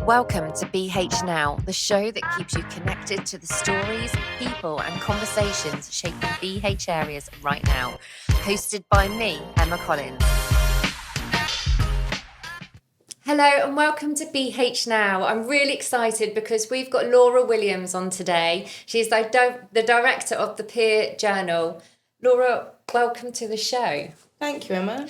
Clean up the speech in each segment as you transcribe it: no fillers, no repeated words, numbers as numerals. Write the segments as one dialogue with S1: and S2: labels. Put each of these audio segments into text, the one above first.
S1: Welcome to BH Now, the show that keeps you connected to the stories, people, and conversations shaping BH areas right now. Hosted by me, Emma Collins. Hello and welcome to BH Now. I'm really excited because we've got Laura Williams on today. She's the director of the Pier Journal. Laura, welcome to the show.
S2: Thank you, Emma.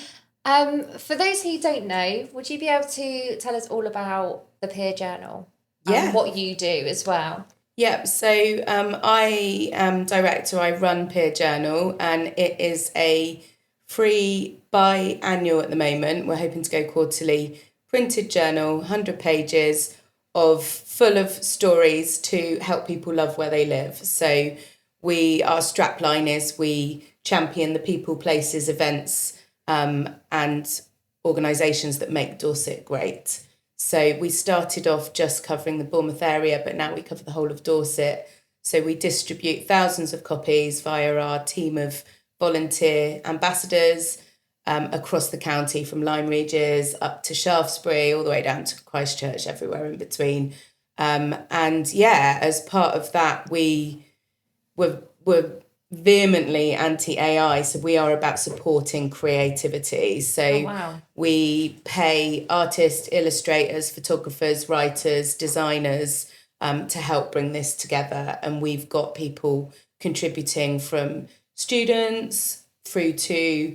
S1: For those who don't know, would you be able to tell us all about the Pier Journal?
S2: Yeah.
S1: And what you do as well?
S2: Yeah, so I am director, I run Pier Journal, and it is a free biannual at the moment. We're hoping to go quarterly printed journal, 100 pages of full of stories to help people love where they live. So our strapline is we champion the people, places, events and organisations that make Dorset great. So we started off just covering the Bournemouth area, but now we cover the whole of Dorset. So we distribute thousands of copies via our team of volunteer ambassadors across the county, from Lyme Regis up to Shaftesbury, all the way down to Christchurch, everywhere in between. And yeah, as part of that, we were vehemently anti-AI, so we are about supporting creativity. So we pay artists, illustrators, photographers, writers, designers to help bring this together, and we've got people contributing from students through to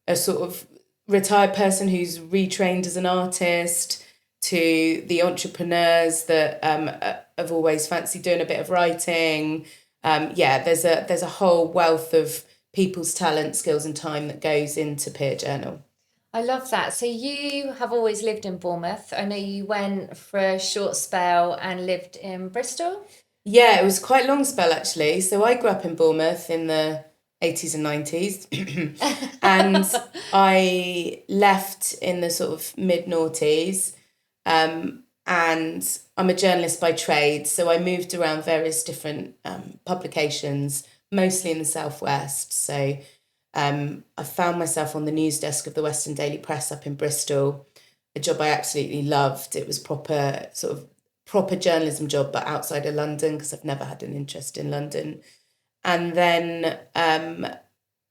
S2: a sort of retired person who's retrained as an artist, to the entrepreneurs that have always fancied doing a bit of writing. There's a whole wealth of people's talent, skills and time that goes into Pier Journal.
S1: I love that. So you have always lived in Bournemouth. I know you went for a short spell and lived in Bristol.
S2: Yeah, it was quite a long spell actually. So I grew up in Bournemouth in the 80s and 90s and I left in the sort of mid-noughties. And I'm a journalist by trade, so I moved around various different publications, mostly in the southwest. So I found myself on the news desk of the Western Daily Press up in Bristol, a job I absolutely loved. It was proper journalism job, but outside of London, because I've never had an interest in London. And then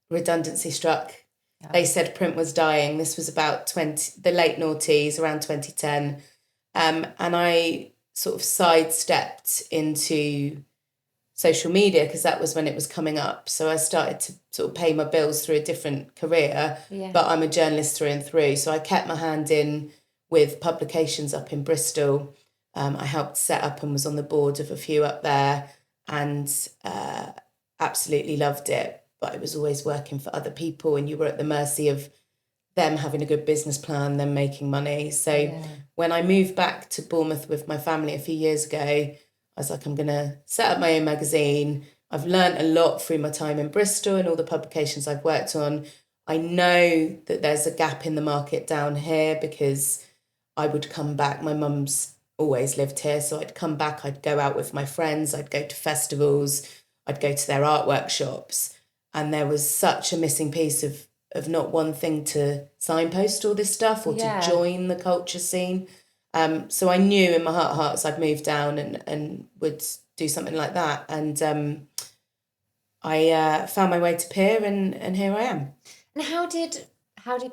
S2: redundancy struck. Yeah. They said print was dying. This was about the late noughties, around 2010. And I sort of sidestepped into social media because that was when it was coming up. So I started to sort of pay my bills through a different career, but I'm a journalist through and through. So I kept my hand in with publications up in Bristol. I helped set up and was on the board of a few up there, and absolutely loved it. But I was always working for other people, and you were at the mercy of them having a good business plan, them making money. So when I moved back to Bournemouth with my family a few years ago, I was like, I'm going to set up my own magazine. I've learned a lot through my time in Bristol and all the publications I've worked on. I know that there's a gap in the market down here because I would come back. My mum's always lived here, so I'd come back, I'd go out with my friends, I'd go to festivals, I'd go to their art workshops, and there was such a missing piece of not one thing to signpost all this stuff or to join the culture scene. So I knew in my heart of hearts I'd move down and would do something like that. And I found my way to Pier, and here I am.
S1: And how did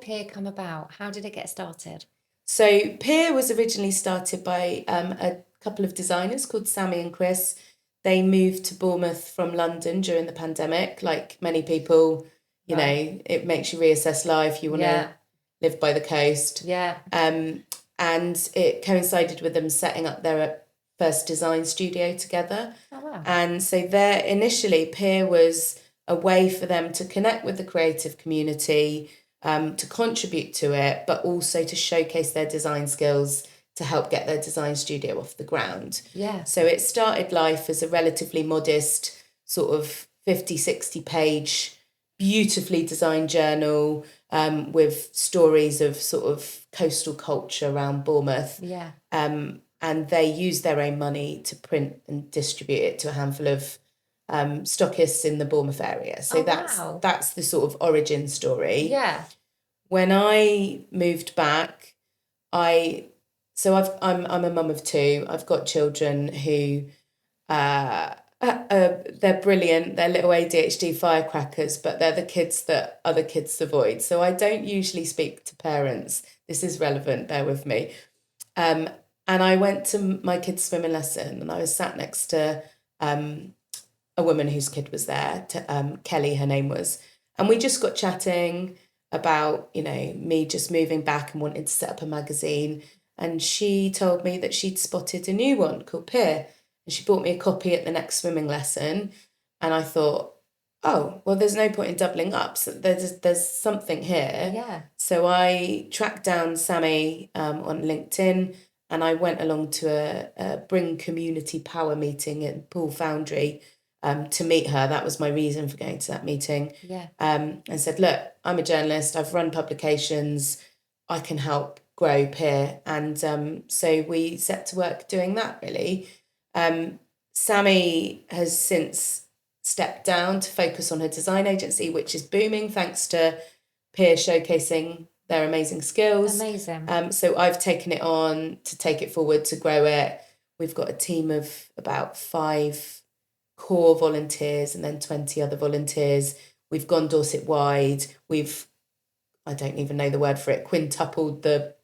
S1: Pier come about? How did it get started?
S2: So Pier was originally started by a couple of designers called Sammy and Chris. They moved to Bournemouth from London during the pandemic, like many people. You know, it makes you reassess life. You want to live by the coast.
S1: Yeah.
S2: And it coincided with them setting up their first design studio together.
S1: Oh, wow.
S2: And so initially, Pier was a way for them to connect with the creative community, to contribute to it, but also to showcase their design skills to help get their design studio off the ground.
S1: Yeah.
S2: So it started life as a relatively modest sort of 50, 60 page beautifully designed journal with stories of sort of coastal culture around Bournemouth.
S1: Yeah.
S2: And they use their own money to print and distribute it to a handful of stockists in the Bournemouth area. So that's the sort of origin story.
S1: Yeah.
S2: When I moved back, I So I'm a mum of two. I've got children who they're brilliant. They're little ADHD firecrackers, but they're the kids that other kids avoid. So I don't usually speak to parents. This is relevant, bear with me. And I went to my kid's swimming lesson and I was sat next to a woman whose kid was there, Kelly, her name was. And we just got chatting about, me just moving back and wanting to set up a magazine. And she told me that she'd spotted a new one called Pier. And she bought me a copy at the next swimming lesson. And I thought, oh, well, there's no point in doubling up. So there's something here.
S1: Yeah.
S2: So I tracked down Sammy on LinkedIn and I went along to a Bring Community Power meeting at Pool Foundry to meet her. That was my reason for going to that meeting.
S1: Yeah.
S2: And said, look, I'm a journalist. I've run publications. I can help grow Pier. And so we set to work doing that, really. Sammy has since stepped down to focus on her design agency, which is booming thanks to Pier showcasing their amazing skills.
S1: Amazing.
S2: So I've taken it on to take it forward, to grow it. We've got a team of about 5 core volunteers and then 20 other volunteers. We've gone Dorset wide. I don't even know the word for it, quintupled the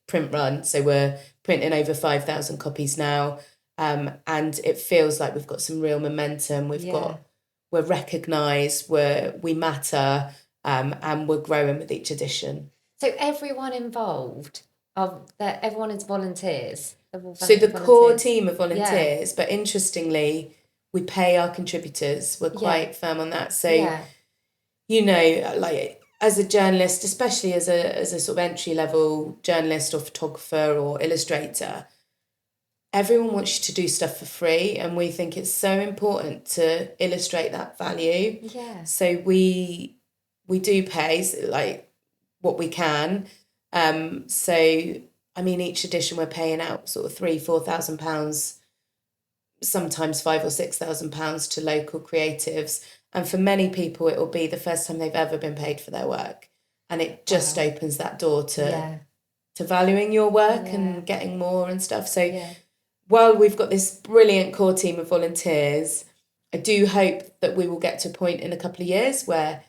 S2: print run. So we're printing over 5,000 copies now. And it feels like we've got some real momentum. We're recognised, we matter, and we're growing with each edition.
S1: So everyone involved, everyone is volunteers.
S2: So the core team of volunteers, but interestingly, we pay our contributors. We're quite firm on that. So, like as a journalist, especially as a sort of entry level journalist or photographer or illustrator, everyone wants you to do stuff for free, and we think it's so important to illustrate that value.
S1: Yeah.
S2: So we do pay like what we can. So I mean, each edition we're paying out sort of £3,000-4,000, sometimes £5,000 or £6,000 to local creatives. And for many people, it will be the first time they've ever been paid for their work, and it just opens that door to valuing your work and getting more and stuff. So. While we've got this brilliant core team of volunteers, I do hope that we will get to a point in a couple of years where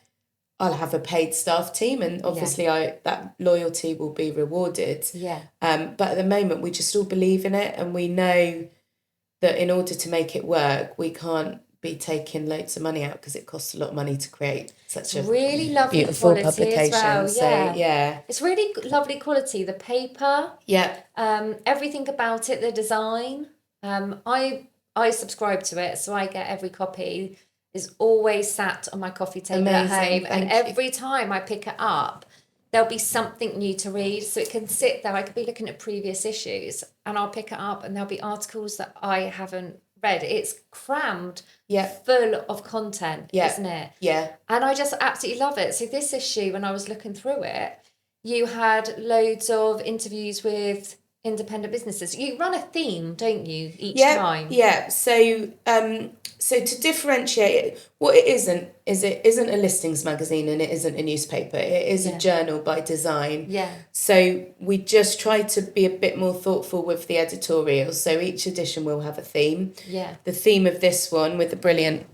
S2: I'll have a paid staff team, and obviously that loyalty will be rewarded.
S1: Yeah.
S2: But at the moment, we just all believe in it, and we know that in order to make it work, we can't be taking loads of money out because it costs a lot of money to create such a
S1: really lovely
S2: beautiful
S1: quality
S2: publication.
S1: as well.
S2: So
S1: it's really lovely quality. The paper, everything about it, the design. I subscribe to it, so I get every copy. Is always sat on my coffee table at home, and every time I pick it up, there'll be something new to read. So it can sit there. I could be looking at previous issues, and I'll pick it up, and there'll be articles that I haven't read. It's crammed, full of content, isn't it?
S2: Yeah.
S1: And I just absolutely love it. So this issue, when I was looking through it, you had loads of interviews with independent businesses. You run a theme, don't you, each time?
S2: Yeah. So to differentiate it, what it isn't is it isn't a listings magazine and it isn't a newspaper. It is a journal by design.
S1: Yeah.
S2: So we just try to be a bit more thoughtful with the editorial. So each edition will have a theme.
S1: Yeah.
S2: The theme of this one with the brilliant,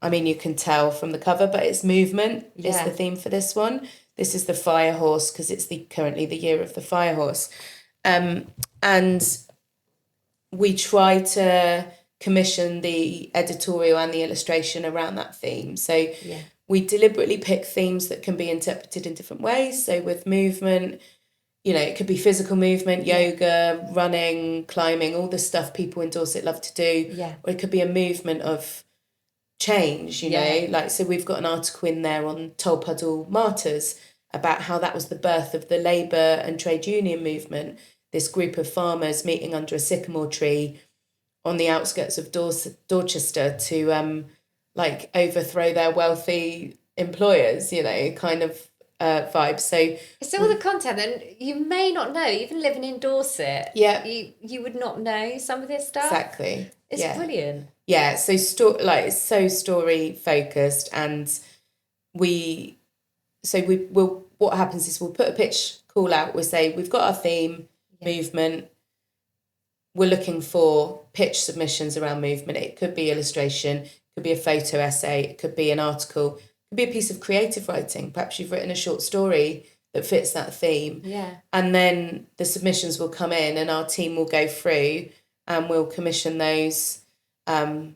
S2: I mean, you can tell from the cover, but it's movement is the theme for this one. This is the fire horse because it's currently the year of the fire horse. And we try to commission the editorial and the illustration around that theme. So we deliberately pick themes that can be interpreted in different ways. So with movement, it could be physical movement, yoga, running, climbing, all the stuff people in Dorset love to do.
S1: Yeah.
S2: Or it could be a movement of change, know, like, so we've got an article in there on Tolpuddle Martyrs about how that was the birth of the labour and trade union movement. This group of farmers meeting under a sycamore tree on the outskirts of Dorchester to overthrow their wealthy employers, kind of vibe. So
S1: it's all the content, and you may not know, even living in Dorset, you would not know some of this stuff.
S2: Exactly.
S1: It's brilliant.
S2: Yeah, so it's so story focused, and what happens is we'll put a pitch call out. We'll say we've got our theme. movement. We're looking for pitch submissions around movement. It could be illustration, it could be a photo essay, it could be an article, it could be a piece of creative writing. Perhaps you've written a short story that fits that theme.
S1: Yeah.
S2: And then the submissions will come in and our team will go through and we'll commission those, go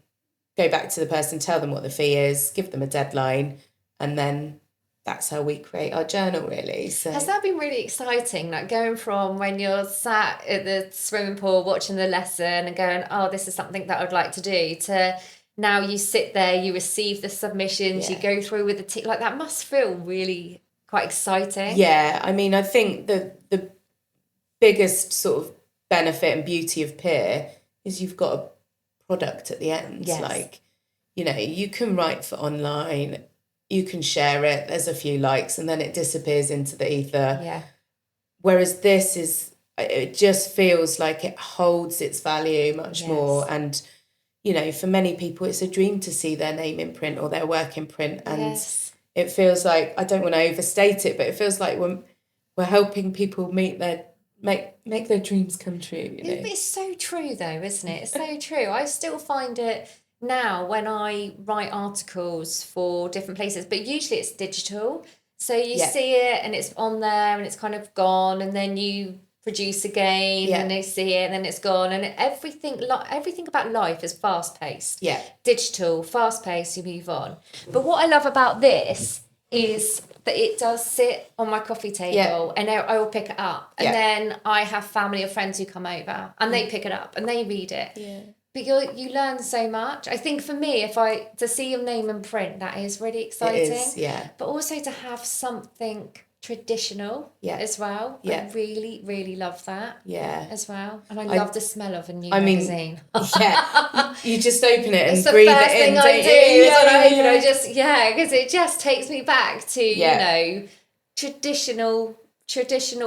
S2: back to the person, tell them what the fee is, give them a deadline, and then that's how we create our journal, really. So
S1: has that been really exciting, like going from when you're sat at the swimming pool watching the lesson and going, oh, this is something that I'd like to do, to now you sit there, you receive the submissions, you go through with the team, like that must feel really quite exciting.
S2: Yeah, I mean, I think the biggest sort of benefit and beauty of Pier is you've got a product at the end.
S1: Yes.
S2: Like, you know, you can write for online, you can share it, there's a few likes, and then it disappears into the ether.
S1: Yeah.
S2: Whereas this is, it just feels like it holds its value much more. And, you know, for many people, it's a dream to see their name in print or their work in print. And it feels like, I don't want to overstate it, but it feels like we're helping people make their dreams come true. You know?
S1: It's so true though, isn't it? It's so true. I still find it now when I write articles for different places, but usually it's digital. So you see it and it's on there and it's kind of gone, and then you produce again and they see it and then it's gone, and everything about life is fast paced.
S2: Yeah.
S1: Digital, fast paced, you move on. But what I love about this is that it does sit on my coffee table and I will pick it up, and then I have family or friends who come over and they pick it up and they read it. Yeah. But you learn so much. I think for me, to see your name in print, that is really exciting.
S2: It is, yeah.
S1: But also to have something traditional as well.
S2: Yeah.
S1: I really, really love that.
S2: Yeah.
S1: As well. And I love the smell of a new magazine.
S2: You just open it and
S1: it's
S2: breathe
S1: the first
S2: it in.
S1: thing I do. Because it just takes me back to, you know, traditional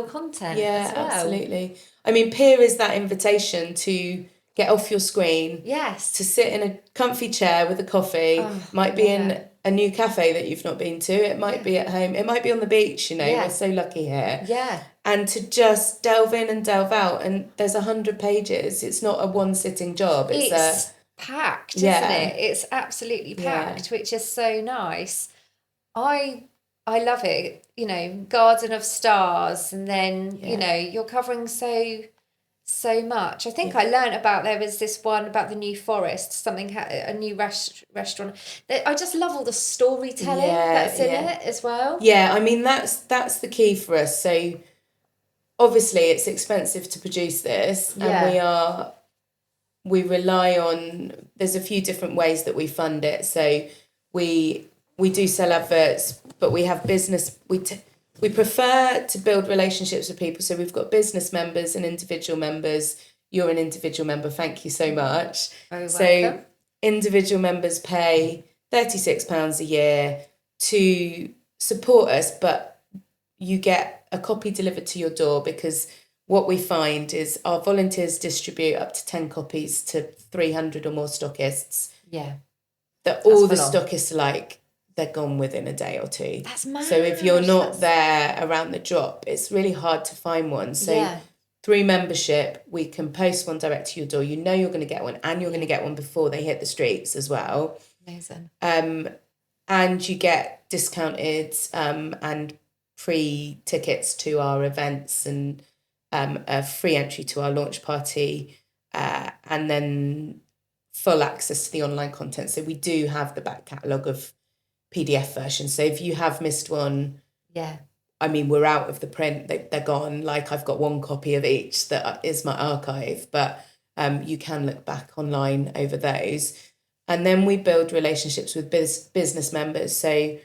S1: content as well.
S2: Absolutely. I mean, Pier is that invitation to get off your screen.
S1: Yes.
S2: To sit in a comfy chair with a coffee. Might be in a new cafe that you've not been to. It might be at home. It might be on the beach, you know. We're so lucky here.
S1: Yeah.
S2: And to just delve in and delve out. And there's 100 pages. It's not a one-sitting job. It's
S1: packed, isn't it? It's absolutely packed, which is so nice. I love it. You know, Garden of Stars, and then, you know, you're covering so much. I think I learned about, there was this one about the New Forest, a new restaurant. I just love all the storytelling that's in it as well. Yeah,
S2: I mean, that's the key for us. So obviously it's expensive to produce this, and we rely on, there's a few different ways that we fund it. So we do sell adverts, but we have business, we prefer to build relationships with people. So we've got business members and individual members. You're an individual member. Thank you so much.
S1: Very
S2: so
S1: welcome.
S2: Individual members pay £36 a year to support us, but you get a copy delivered to your door, because what we find is our volunteers distribute up to 10 copies to 300 or more stockists.
S1: Yeah.
S2: That all the stockists are like, they're gone within a day or two.
S1: That's mad.
S2: So if you're not there around the drop, it's really hard to find one. So through membership, we can post one direct to your door. You know you're going to get one, and you're going to get one before they hit the streets as well.
S1: Amazing.
S2: And you get discounted and free tickets to our events, and a free entry to our launch party, and then full access to the online content. So we do have the back catalogue of PDF version. So if you have missed one, I mean, we're out of the print, they're gone. Like, I've got one copy of each that is my archive, but you can look back online over those. And then we build relationships with business members. So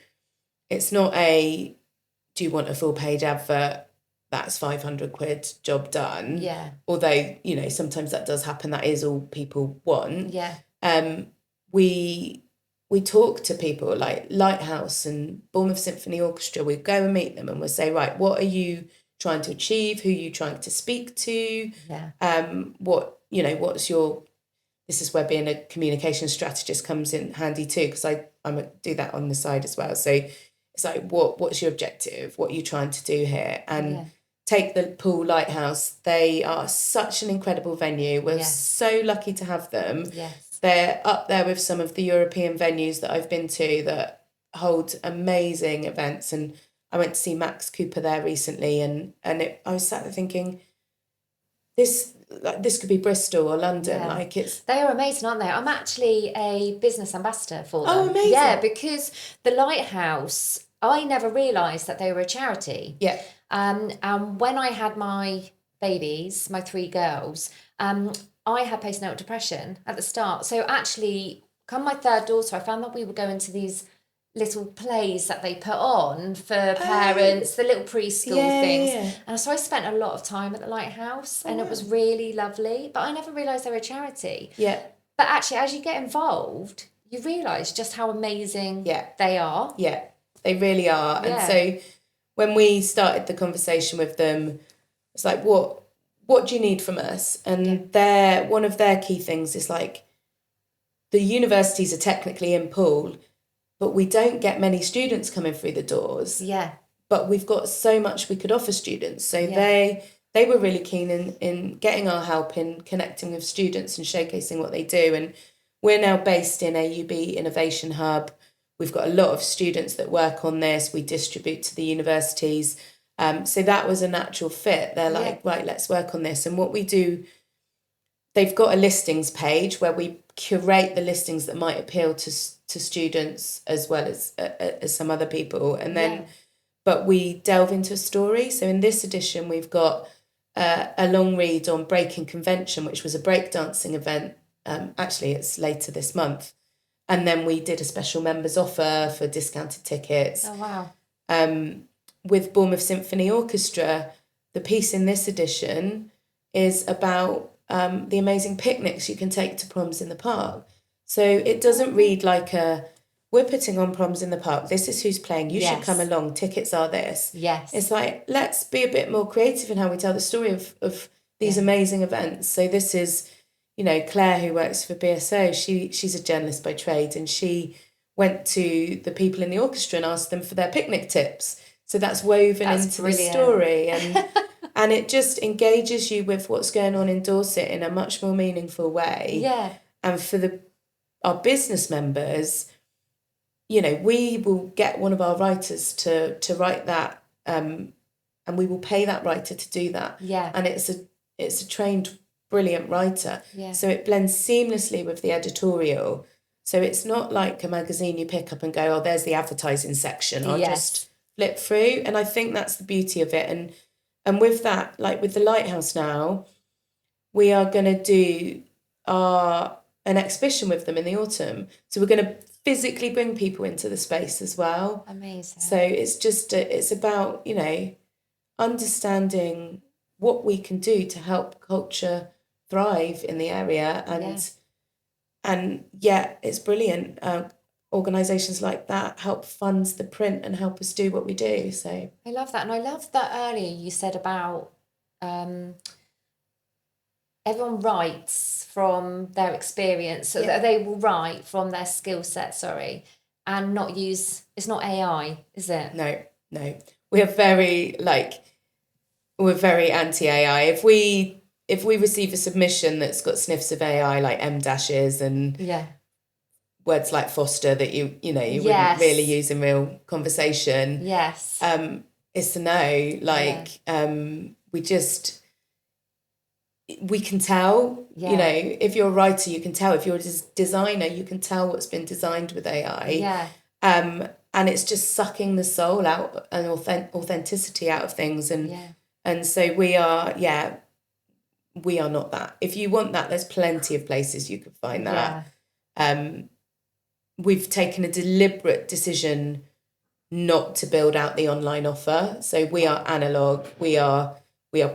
S2: it's not do you want a full page advert? That's 500 quid, job done.
S1: Yeah.
S2: Although, you know, sometimes that does happen. That is all people want.
S1: Yeah.
S2: We talk to people like Lighthouse and Bournemouth Symphony Orchestra. We go and meet them and we'll say, right, what are you trying to achieve? Who are you trying to speak to?
S1: Yeah.
S2: What's your, this is where being a communication strategist comes in handy too, because I do that on the side as well. So it's like, what's your objective? What are you trying to do here? And take the Pool Lighthouse. They are such an incredible venue. We're so lucky to have them.
S1: Yes.
S2: They're up there with some of the European venues that I've been to that hold amazing events. And I went to see Max Cooper there recently, and I was sat there thinking, this could be Bristol or London.
S1: Yeah.
S2: Like, it's...
S1: They are amazing, aren't they? I'm actually a business ambassador for them.
S2: Oh, amazing.
S1: Yeah, because the Lighthouse, I never realised that they were a charity.
S2: Yeah.
S1: And when I had my babies, my 3 girls, I had postnatal depression at the start. So actually, come my 3rd daughter, I found that we were going to these little plays that they put on for parents, the little preschool things.
S2: Yeah.
S1: And so I spent a lot of time at the Lighthouse, and it was really lovely. But I never realised they were a charity.
S2: Yeah.
S1: But actually, as you get involved, you realise just how amazing they are.
S2: Yeah, they really are.
S1: Yeah.
S2: And so when we started the conversation with them, it's like, what do you need from us? And one of their key things is like, the universities are technically in Poole, but we don't get many students coming through the doors.
S1: Yeah.
S2: But we've got so much we could offer students. So they were really keen in getting our help in connecting with students and showcasing what they do. And we're now based in AUB Innovation Hub. We've got a lot of students that work on this. We distribute to the universities. So that was a natural fit. They're like, right, let's work on this. And what we do, they've got a listings page where we curate the listings that might appeal to students as well as some other people. And then, but we delve into a story. So in this edition, we've got a long read on Breaking Convention, which was a breakdancing event. Actually, it's later this month. And then we did a special members offer for discounted tickets.
S1: Oh, wow.
S2: With Bournemouth Symphony Orchestra, the piece in this edition is about the amazing picnics you can take to proms in the park. So it doesn't read like we're putting on proms in the park. This is who's playing. You should come along. Tickets are this.
S1: Yes.
S2: It's like, let's be a bit more creative in how we tell the story of these amazing events. So this is, Claire, who works for BSO, she's a journalist by trade, and she went to the people in the orchestra and asked them for their picnic tips. So that's woven into the story, and it just engages you with what's going on in Dorset in a much more meaningful way.
S1: Yeah.
S2: And for our business members, we will get one of our writers to write that, and we will pay that writer to do that.
S1: Yeah.
S2: And it's a trained, brilliant writer.
S1: Yeah.
S2: So it blends seamlessly with the editorial. So it's not like a magazine you pick up and go, oh, there's the advertising section. I'll just flip through. And I think that's the beauty of it. And with that, like with the Lighthouse now, we are going to do an exhibition with them in the autumn. So we're going to physically bring people into the space as well.
S1: Amazing.
S2: So it's just, it's about, understanding what we can do to help culture thrive in the area. And it's brilliant. Organisations like that help fund the print and help us do what we do. So
S1: I love that. And I love that earlier you said about everyone writes from their experience, so that they will write from their skill set, and not use, it's not AI, is it?
S2: No. We're very anti-AI. If we receive a submission that's got sniffs of AI, like M dashes and words like foster that you wouldn't really use in real conversation.
S1: Yes.
S2: It's a no. We can tell, if you're a writer, you can tell. If you're a designer, you can tell what's been designed with AI.
S1: Yeah.
S2: And it's just sucking the soul out and authenticity out of things. And so we are not that. If you want that, there's plenty of places you could find that.
S1: Yeah.
S2: We've taken a deliberate decision not to build out the online offer. So we are analog, we are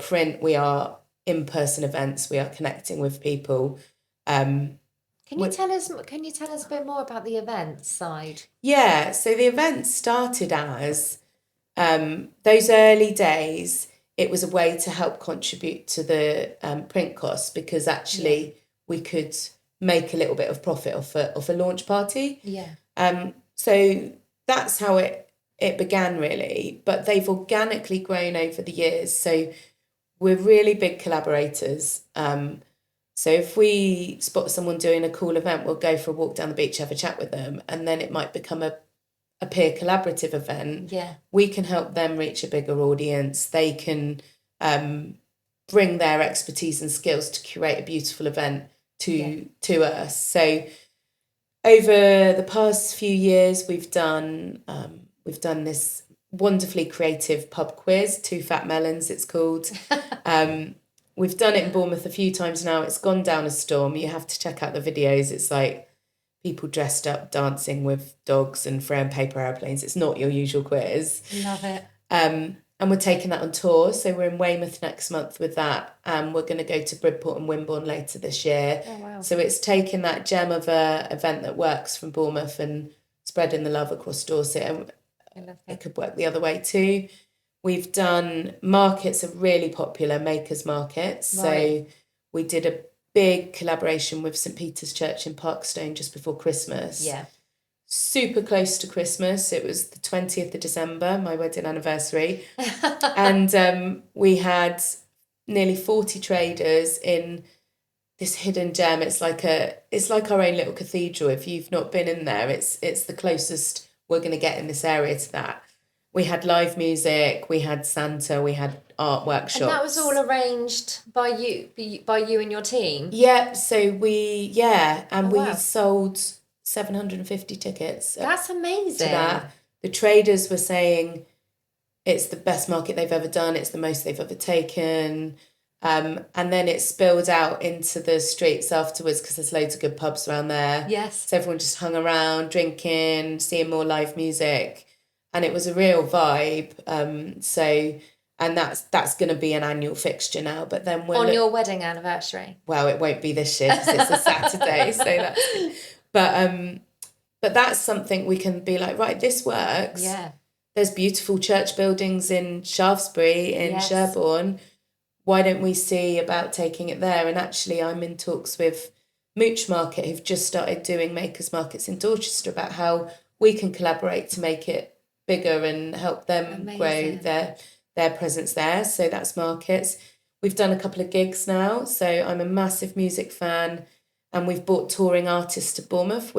S2: print, we are in-person events, we are connecting with people. Can
S1: you tell us a bit more about the events side?
S2: Yeah, so the events started as those early days. It was a way to help contribute to the print costs, because actually we could make a little bit of profit off a launch party.
S1: Yeah.
S2: So that's how it it began really, but they've organically grown over the years. So we're really big collaborators. So if we spot someone doing a cool event, we'll go for a walk down the beach, have a chat with them, and then it might become a peer collaborative event.
S1: Yeah.
S2: We can help them reach a bigger audience. They can bring their expertise and skills to curate a beautiful event to us. So over the past few years, we've done this wonderfully creative pub quiz, Two Fat Melons, it's called. We've done it in Bournemouth a few times now. It's gone down a storm. You have to check out the videos. It's like people dressed up dancing with dogs and throwing paper airplanes. It's not your usual quiz.
S1: Love it.
S2: And we're taking that on tour. So we're in Weymouth next month with that. And we're going to go to Bridport and Wimborne later this year.
S1: Oh, wow.
S2: So it's taking that gem of a event that works from Bournemouth and spreading the love across Dorset. And it could work the other way too. We've done markets are really popular, makers markets.
S1: Right.
S2: So we did a big collaboration with St Peter's Church in Parkstone just before Christmas.
S1: Yeah.
S2: Super close to Christmas. It was the 20th of December, my wedding anniversary. And we had nearly 40 traders in this hidden gem. It's like our own little cathedral. If you've not been in there, it's the closest we're going to get in this area to that. We had live music, we had Santa, we had art workshops.
S1: And that was all arranged by you and your team?
S2: Yeah, so we
S1: wow.
S2: sold 750 tickets.
S1: That's amazing.
S2: To that. The traders were saying it's the best market they've ever done, it's the most they've ever taken. And then it spilled out into the streets afterwards because there's loads of good pubs around there.
S1: Yes.
S2: So everyone just hung around, drinking, seeing more live music. And it was a real vibe. And that's going to be an annual fixture now. But then
S1: on your wedding anniversary.
S2: Well, it won't be this year because it's a Saturday. So that's good. But that's something we can be like, right, this works.
S1: Yeah.
S2: There's beautiful church buildings in Shaftesbury, in Sherborne. Why don't we see about taking it there? And actually, I'm in talks with Mooch Market, who've just started doing makers markets in Dorchester, about how we can collaborate to make it bigger and help them grow their presence there. So that's markets. We've done a couple of gigs now. So I'm a massive music fan, and we've brought touring artists to Bournemouth,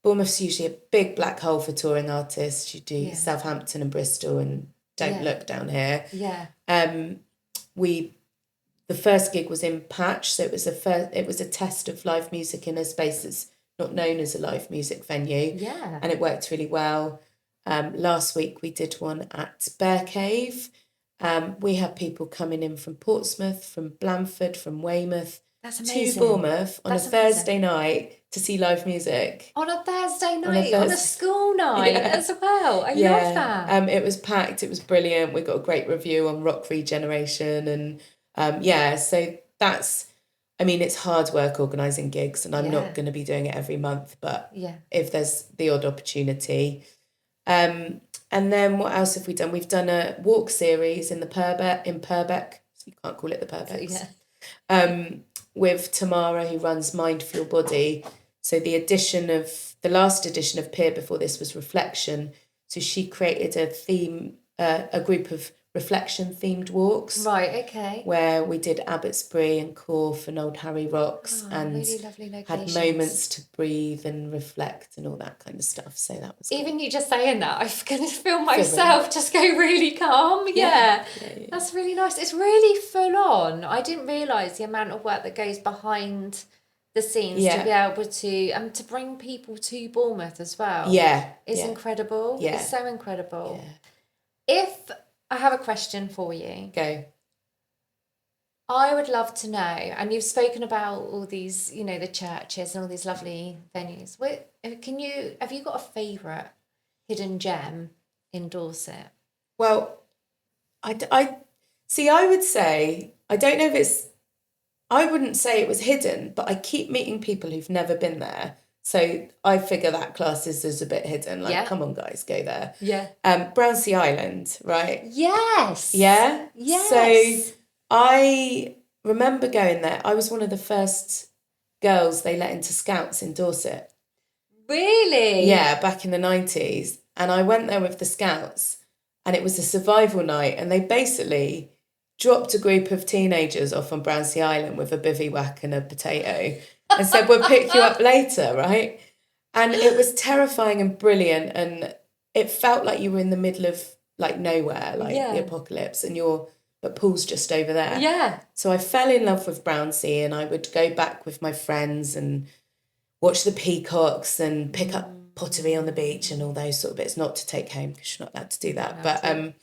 S2: Bournemouth's usually a big black hole for touring artists. You do Southampton and Bristol and don't look down here.
S1: Yeah.
S2: The first gig was in Patch, so it was a test of live music in a space that's not known as a live music venue.
S1: Yeah.
S2: And it worked really well. Last week we did one at Bear Cave. We had people coming in from Portsmouth, from Blandford, from Weymouth to Bournemouth on a Thursday night to see live music.
S1: On a Thursday night, on a school night as well. I love that.
S2: It was packed. It was brilliant. We got a great review on Rock Regeneration, and so that's. I mean, it's hard work organising gigs, and I'm not going to be doing it every month. But if there's the odd opportunity. And then what else have we done? We've done a walk series in Purbeck. You can't call it the Purbecks. With Tamara, who runs Mindful Your Body. So the last edition of Pier before this was Reflection. So she created a group of reflection themed walks.
S1: Right, okay.
S2: Where we did Abbotsbury and Corfe and Old Harry Rocks and
S1: really lovely
S2: had moments to breathe and reflect and all that kind of stuff. So that was
S1: even you just saying that, I'm going to feel myself just go really calm. Yeah. That's really nice. It's really full on. I didn't realise the amount of work that goes behind the scenes to be able to bring people to Bournemouth as well. It's incredible. It's so incredible. If I have a question for you.
S2: Go.
S1: I would love to know, and you've spoken about all these, the churches and all these lovely venues. Have you got a favourite hidden gem in Dorset?
S2: Well, I would say, I don't know if I wouldn't say it was hidden, but I keep meeting people who've never been there. So I figure that classes as a bit hidden. Like, come on, guys, go there.
S1: Yeah.
S2: Brownsea Island, right?
S1: Yes.
S2: Yeah?
S1: Yes.
S2: So I remember going there. I was one of the first girls they let into Scouts in Dorset.
S1: Really?
S2: Yeah, back in the 90s. And I went there with the scouts, and it was a survival night, and they basically dropped a group of teenagers off on Brownsea Island with a bivouac and a potato and said, we'll pick you up later, right? And it was terrifying and brilliant, and it felt like you were in the middle of like nowhere, like the apocalypse, and but Paul's just over there.
S1: Yeah.
S2: So I fell in love with Brownsea, and I would go back with my friends and watch the peacocks and pick up pottery on the beach and all those sort of bits, not to take home because you're not allowed to do that.
S1: No,
S2: but and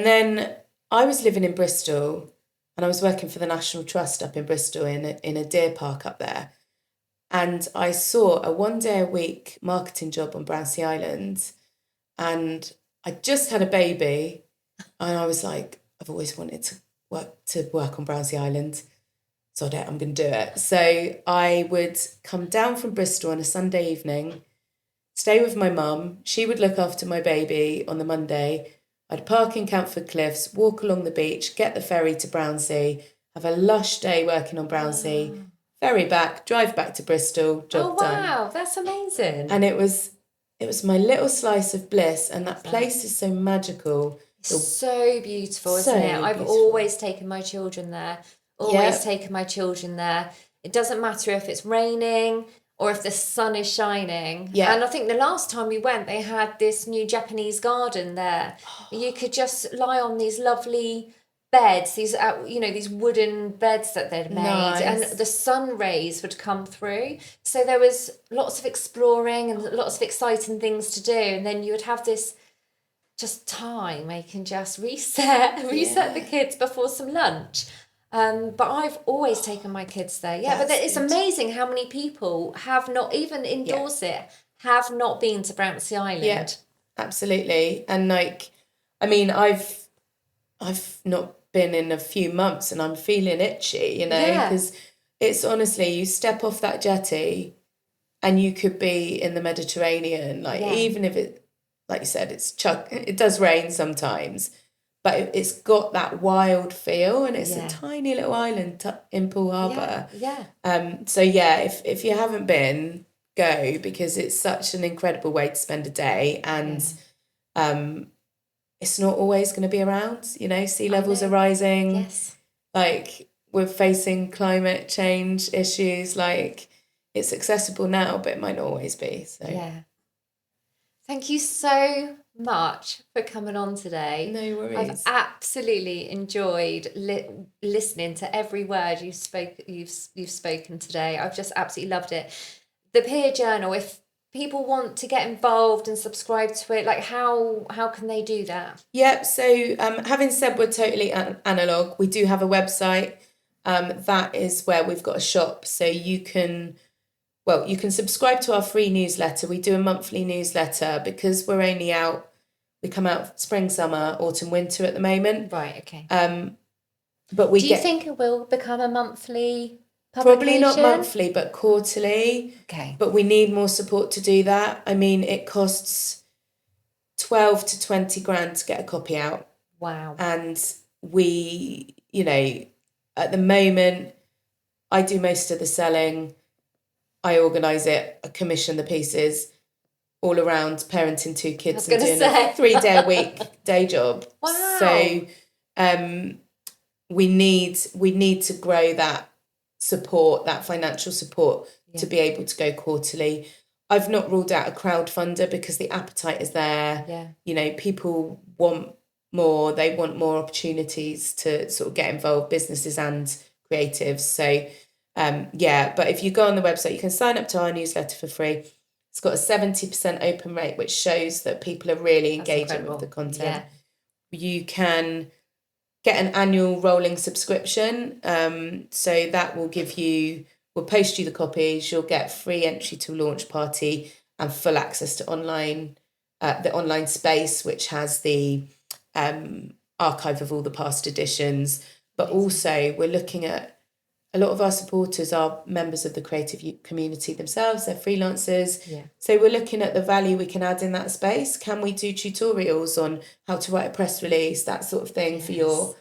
S2: then I was living in Bristol, and I was working for the National Trust up in Bristol in a deer park up there. And I saw a 1 day a week marketing job on Brownsea Island, and I just had a baby, and I was like, I've always wanted to work on Brownsea Island. So I'm going to do it. So I would come down from Bristol on a Sunday evening, stay with my mum. She would look after my baby on the Monday. I'd park in Camford Cliffs, walk along the beach, get the ferry to Brownsea, have a lush day working on Brownsea, ferry back, drive back to Bristol, job done.
S1: Oh, wow, that's amazing.
S2: And it was my little slice of bliss, and that place is so magical.
S1: So beautiful, isn't it? I've always taken my children there. Taken my children there. It doesn't matter if it's raining or if the sun is shining.
S2: Yeah.
S1: And I think the last time we went, they had this new Japanese garden there. You could just lie on these lovely beds, these wooden beds that they'd made,
S2: Nice.
S1: and the sun rays would come through. So there was lots of exploring and lots of exciting things to do. And then you would have this just time they can just reset the kids before some lunch. But I've always taken my kids there. Yeah, but it's amazing how many people have not, even in Dorset, have not been to Brownsea Island.
S2: Yeah, absolutely. And like, I mean, I've not been in a few months, and I'm feeling itchy, because it's honestly, you step off that jetty and you could be in the Mediterranean, even if it, like you said, it does rain sometimes, but it's got that wild feel, and it's a tiny little island in Poole Harbour. So if you haven't been, go, because it's such an incredible way to spend a day, and it's not always going to be around. Sea levels are rising.
S1: Yes.
S2: Like, we're facing climate change issues. Like, it's accessible now, but it might not always be. So
S1: yeah. Thank you so much for coming on today.
S2: No worries.
S1: I've absolutely enjoyed listening to every word you've spoken today. I've just absolutely loved it. The Pier Journal, if people want to get involved and subscribe to it, like how can they do that?
S2: Yep. So having said we're totally analog, we do have a website. That is where we've got a shop. So you can subscribe to our free newsletter. We do a monthly newsletter because we're only we come out spring, summer, autumn, winter at the moment.
S1: Right, okay.
S2: But do
S1: you think it will become a monthly publication?
S2: Probably not monthly, but quarterly.
S1: Okay.
S2: But we need more support to do that. I mean, it costs 12 to 20 grand to get a copy out.
S1: Wow.
S2: And we, at the moment, I do most of the selling. I organise it, I commission the pieces, all around parenting 2 kids and doing a 3-day-a-week day job.
S1: Wow.
S2: So we need to grow that support, that financial support, to be able to go quarterly. I've not ruled out a crowdfunder because the appetite is there.
S1: Yeah.
S2: People want more, they want more opportunities to sort of get involved, businesses and creatives. So but if you go on the website, you can sign up to our newsletter for free. It's got a 70% open rate, which shows that people are really engaging with the content. Yeah. You can get an annual rolling subscription. So that will we'll post you the copies. You'll get free entry to launch party and full access to the online space, which has the archive of all the past editions. But also we're looking at, a lot of our supporters are members of the creative community themselves. They're freelancers.
S1: Yeah.
S2: So we're looking at the value we can add in that space. Can we do tutorials on how to write a press release, that sort of thing, for your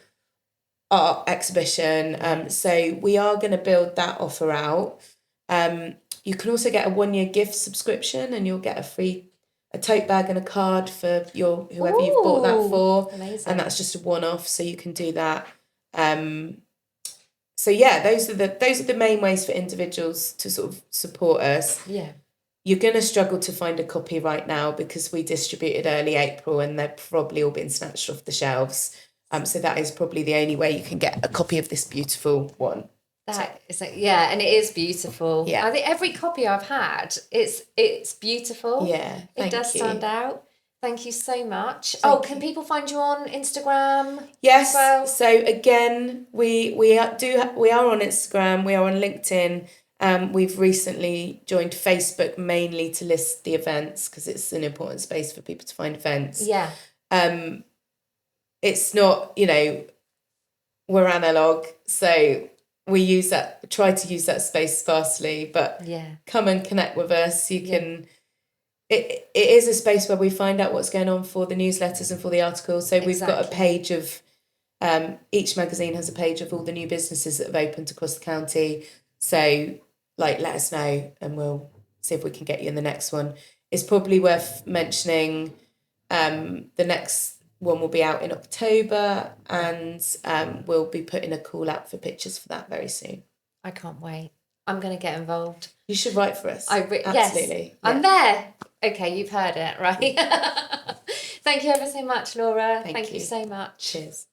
S2: art exhibition? So we are going to build that offer out. You can also get a 1-year gift subscription, and you'll get a free a tote bag and a card for whoever you've bought that for.
S1: Amazing.
S2: And that's just a one-off, so you can do that. So yeah, those are the main ways for individuals to sort of support us.
S1: Yeah.
S2: You're going to struggle to find a copy right now because we distributed early April and they're probably all been snatched off the shelves. So that is probably the only way you can get a copy of this beautiful one.
S1: That is and it is beautiful.
S2: Yeah.
S1: I think every copy I've had, it's beautiful.
S2: Yeah,
S1: it does stand out. Thank you so much. Can people find you on Instagram?
S2: Yes.
S1: As well?
S2: So again, we are on Instagram. We are on LinkedIn. We've recently joined Facebook mainly to list the events because it's an important space for people to find events.
S1: Yeah.
S2: It's not, we're analog, so we try to use that space sparsely, but come and connect with us. You can. It is a space where we find out what's going on for the newsletters and for the articles. So we've got a page of, each magazine has a page of all the new businesses that have opened across the county. So let us know and we'll see if we can get you in the next one. It's probably worth mentioning the next one will be out in October and we'll be putting a call out for pictures for that very soon.
S1: I can't wait. I'm going to get involved.
S2: You should write for us.
S1: Absolutely.
S2: Yes,
S1: I'm there. Okay, you've heard it, right? Thank you ever so much, Laura. Thank you so much.
S2: Cheers.